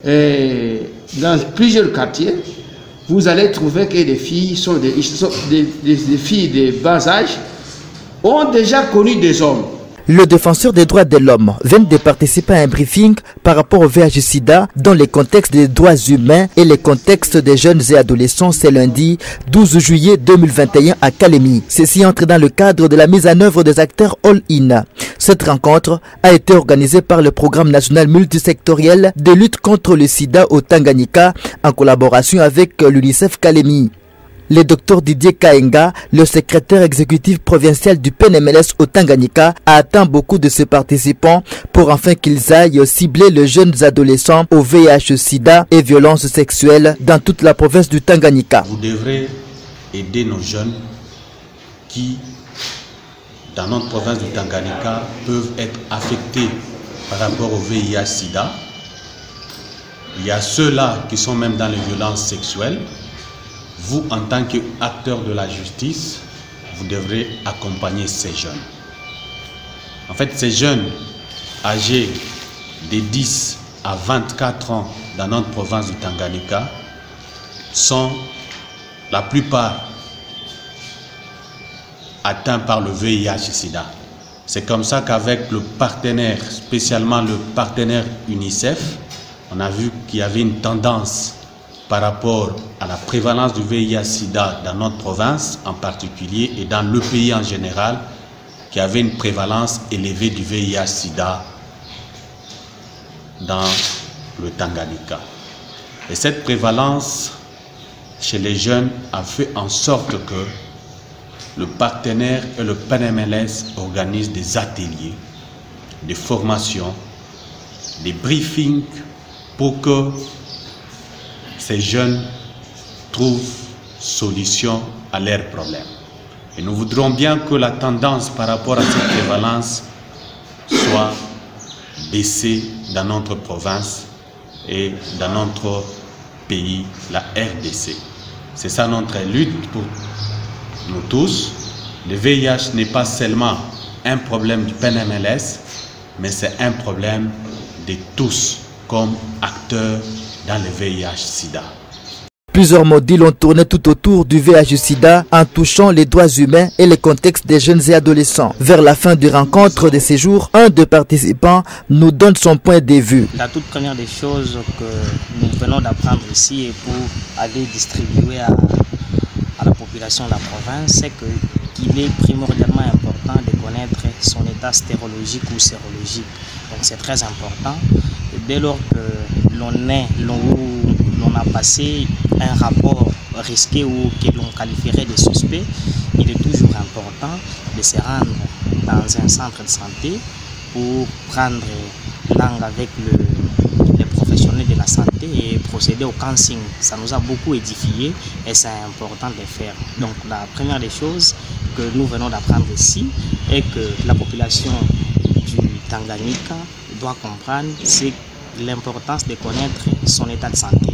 Et dans plusieurs quartiers, vous allez trouver que les filles des filles de bas âge ont déjà connu des hommes. Le défenseur des droits de l'homme vient de participer à un briefing par rapport au VIH-Sida dans les contextes des droits humains et les contextes des jeunes et adolescents ce lundi 12 juillet 2021 à Kalemi. Ceci entre dans le cadre de la mise en œuvre des acteurs All-In. Cette rencontre a été organisée par le programme national multisectoriel de lutte contre le sida au Tanganyika en collaboration avec l'UNICEF Kalemi. Le docteur Didier Kaenga, le secrétaire exécutif provincial du PNMLS au Tanganyika, attend beaucoup de ses participants pour enfin qu'ils aillent cibler les jeunes adolescents au VIH-Sida et violences sexuelles dans toute la province du Tanganyika. Vous devrez aider nos jeunes qui, dans notre province du Tanganyika, peuvent être affectés par rapport au VIH-Sida. Il y a ceux-là qui sont même dans les violences sexuelles. Vous, en tant qu'acteur de la justice, vous devrez accompagner ces jeunes. En fait, ces jeunes âgés de 10 à 24 ans dans notre province du Tanganyika sont la plupart atteints par le VIH-Sida. C'est comme ça qu'avec le partenaire, spécialement le partenaire UNICEF, on a vu qu'il y avait une tendance par rapport à la prévalence du VIH-Sida dans notre province en particulier et dans le pays en général, qui avait une prévalence élevée du VIH-Sida dans le Tanganyika. Et cette prévalence chez les jeunes a fait en sorte que le partenaire et le PNMLS organisent des ateliers, des formations, des briefings pour que ces jeunes trouvent solution à leurs problèmes. Et nous voudrons bien que la tendance par rapport à cette prévalence soit baissée dans notre province et dans notre pays, la RDC. C'est ça notre lutte pour nous tous. Le VIH n'est pas seulement un problème du PNMLS, mais c'est un problème de tous comme acteurs dans le VIH-Sida. Plusieurs modules ont tourné tout autour du VIH-Sida en touchant les droits humains et les contextes des jeunes et adolescents. Vers la fin du rencontre de ces jours, un des participants nous donne son point de vue. La toute première des choses que nous venons d'apprendre ici et pour aller distribuer à la population de la province, c'est qu'il est primordialement important de connaître son état stérologique ou sérologique. Donc c'est très important. Et dès lors que l'on a passé un rapport risqué ou que l'on qualifierait de suspect, il est toujours important de se rendre dans un centre de santé pour prendre langue avec les professionnels de la santé et procéder au counseling. Ça nous a beaucoup édifié et c'est important de le faire. Donc la première des choses que nous venons d'apprendre ici est que la population du Tanganyika doit comprendre, c'est l'importance de connaître son état de santé.